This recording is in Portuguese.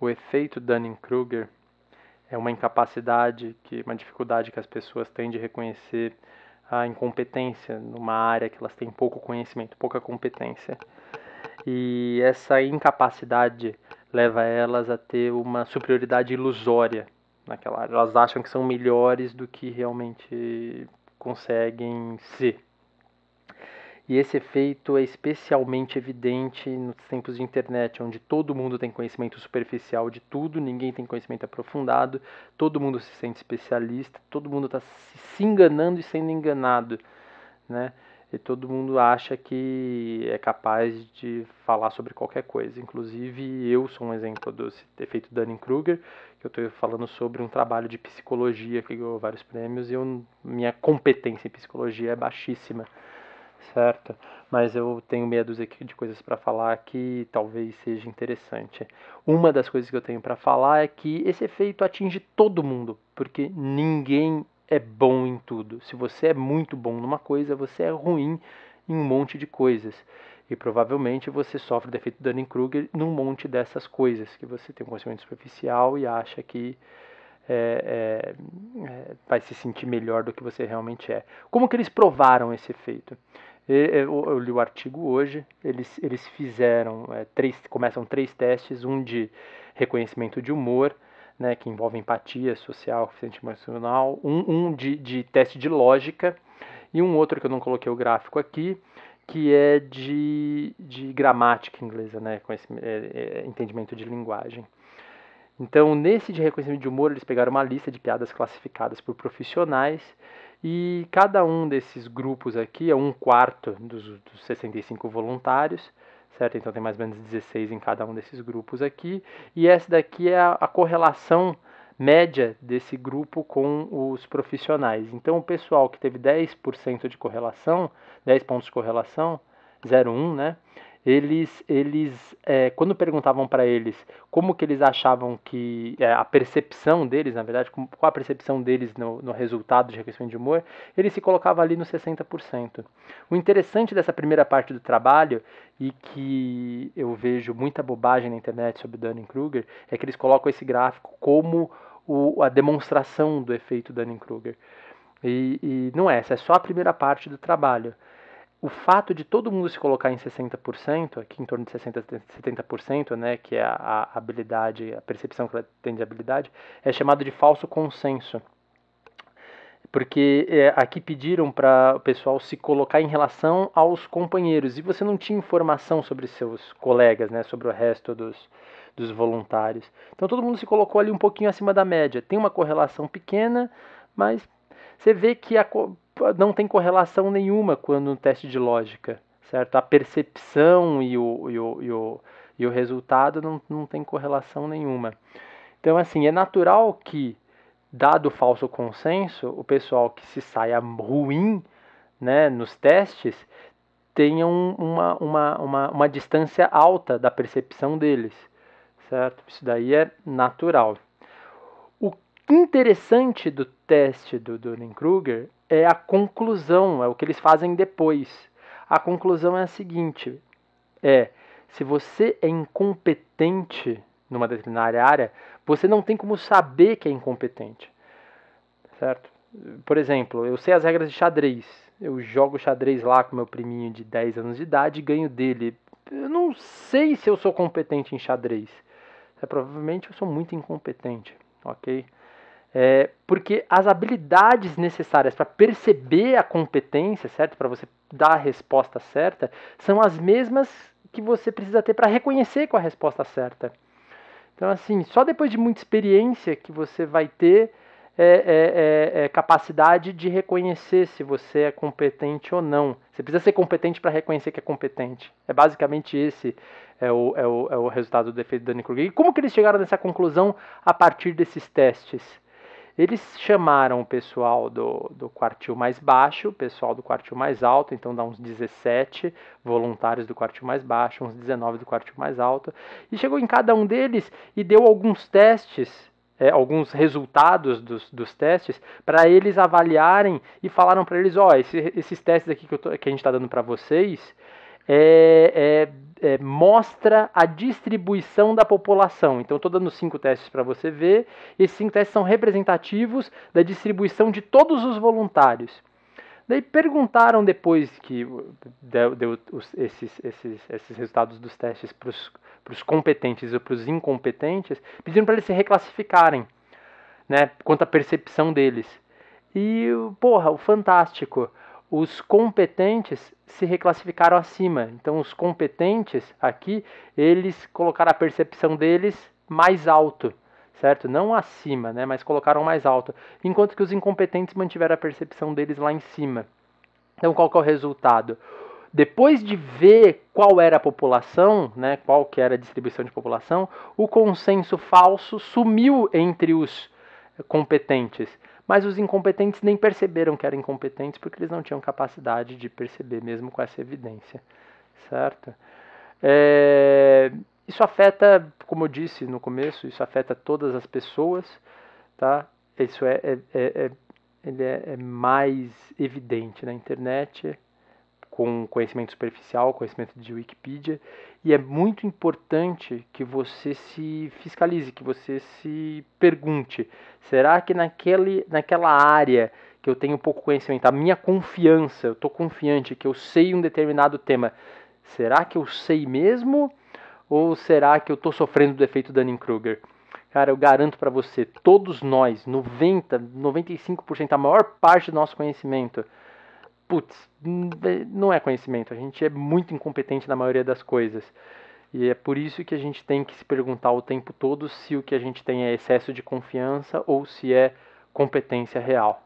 O efeito Dunning-Kruger é uma incapacidade, uma dificuldade que as pessoas têm de reconhecer a incompetência numa área que elas têm pouco conhecimento, pouca competência. E essa incapacidade leva elas a ter uma superioridade ilusória naquela área. Elas acham que são melhores do que realmente conseguem ser. E esse efeito é especialmente evidente nos tempos de internet, onde todo mundo tem conhecimento superficial de tudo, ninguém tem conhecimento aprofundado, todo mundo se sente especialista, todo mundo está se enganando e sendo enganado, né? E todo mundo acha que é capaz de falar sobre qualquer coisa. Inclusive, eu sou um exemplo do efeito Dunning-Kruger, que eu estou falando sobre um trabalho de psicologia que ganhou vários prêmios e minha competência em psicologia é baixíssima. Certo? Mas eu tenho meia dúzia de coisas para falar que talvez seja interessante. Uma das coisas que eu tenho para falar é que esse efeito atinge todo mundo, porque ninguém é bom em tudo. Se você é muito bom numa coisa, você é ruim em um monte de coisas. E provavelmente você sofre do efeito Dunning-Kruger num monte dessas coisas, que você tem um conhecimento superficial e acha que vai se sentir melhor do que você realmente é. Como que eles provaram esse efeito? Eu li o artigo hoje, eles fizeram, começam 3 testes, um de reconhecimento de humor, né, que envolve empatia social, coeficiente emocional, um de teste de lógica, e um outro que eu não coloquei o gráfico aqui, que é de gramática inglesa, né, entendimento de linguagem. Então, nesse de reconhecimento de humor, eles pegaram uma lista de piadas classificadas por profissionais e cada um desses grupos aqui é 1/4 dos 65 voluntários, certo? Então tem mais ou menos 16 em cada um desses grupos aqui. E essa daqui é a correlação média desse grupo com os profissionais. Então o pessoal que teve 10% de correlação, 10 pontos de correlação, 0,1, né? Eles quando perguntavam para eles como que eles achavam que a percepção deles, na verdade, qual a percepção deles no resultado de reconhecimento de humor, ele se colocava ali no 60%. O interessante dessa primeira parte do trabalho, e que eu vejo muita bobagem na internet sobre Dunning-Kruger, é que eles colocam esse gráfico como a demonstração do efeito Dunning-Kruger. E não é, essa é só a primeira parte do trabalho. O fato de todo mundo se colocar em 60%, aqui em torno de 60% a 70%, né, que é a habilidade, a percepção que ela tem de habilidade, é chamado de falso consenso. Porque aqui pediram para o pessoal se colocar em relação aos companheiros, e você não tinha informação sobre seus colegas, né, sobre o resto dos voluntários. Então todo mundo se colocou ali um pouquinho acima da média. Tem uma correlação pequena, mas você vê que não tem correlação nenhuma quando no teste de lógica, certo? A percepção e o resultado não tem correlação nenhuma. Então, assim, é natural que, dado o falso consenso, o pessoal que se saia ruim, né, nos testes tenha uma distância alta da percepção deles, certo? Isso daí é natural. O interessante do teste do Dunning-Kruger é a conclusão, é o que eles fazem depois. A conclusão é a seguinte: se você é incompetente numa determinada área, você não tem como saber que é incompetente, certo? Por exemplo, eu sei as regras de xadrez. Eu jogo xadrez lá com meu priminho de 10 anos de idade e ganho dele. Eu não sei se eu sou competente em xadrez. Provavelmente eu sou muito incompetente, ok? Porque as habilidades necessárias para perceber a competência, certo? Para você dar a resposta certa, são as mesmas que você precisa ter para reconhecer qual é a resposta certa. Então, assim, só depois de muita experiência que você vai ter capacidade de reconhecer se você é competente ou não. Você precisa ser competente para reconhecer que é competente. É basicamente esse o resultado do efeito Dunning-Kruger. E como que eles chegaram nessa conclusão a partir desses testes? Eles chamaram o pessoal do quartil mais baixo, o pessoal do quartil mais alto, então dá uns 17 voluntários do quartil mais baixo, uns 19 do quartil mais alto, e chegou em cada um deles e deu alguns testes, alguns resultados dos testes, para eles avaliarem, e falaram para eles, esses testes aqui que a gente está dando para vocês, mostra a distribuição da população. Então, estou dando 5 testes para você ver. Esses 5 testes são representativos da distribuição de todos os voluntários. Daí perguntaram depois que deu esses resultados dos testes para os competentes e para os incompetentes, pediram para eles se reclassificarem, né, quanto à percepção deles. E, porra, o fantástico, os competentes se reclassificaram acima. Então, os competentes aqui, eles colocaram a percepção deles mais alto, certo? Não acima, né, mas colocaram mais alto. Enquanto que os incompetentes mantiveram a percepção deles lá em cima. Então, qual que é o resultado? Depois de ver qual era a população, né, qual que era a distribuição de população, o consenso falso sumiu entre os competentes. Mas os incompetentes nem perceberam que eram incompetentes porque eles não tinham capacidade de perceber, mesmo com essa evidência, certo? Isso afeta, como eu disse no começo, isso afeta todas as pessoas, tá? Isso ele é mais evidente na internet, com conhecimento superficial, conhecimento de Wikipedia, e é muito importante que você se fiscalize, que você se pergunte, será que naquela área que eu tenho pouco conhecimento, a minha confiança, eu estou confiante que eu sei um determinado tema, será que eu sei mesmo? Ou será que eu estou sofrendo do efeito Dunning-Kruger? Cara, eu garanto para você, todos nós, 95%, a maior parte do nosso conhecimento, putz, não é conhecimento, a gente é muito incompetente na maioria das coisas. E é por isso que a gente tem que se perguntar o tempo todo se o que a gente tem é excesso de confiança ou se é competência real.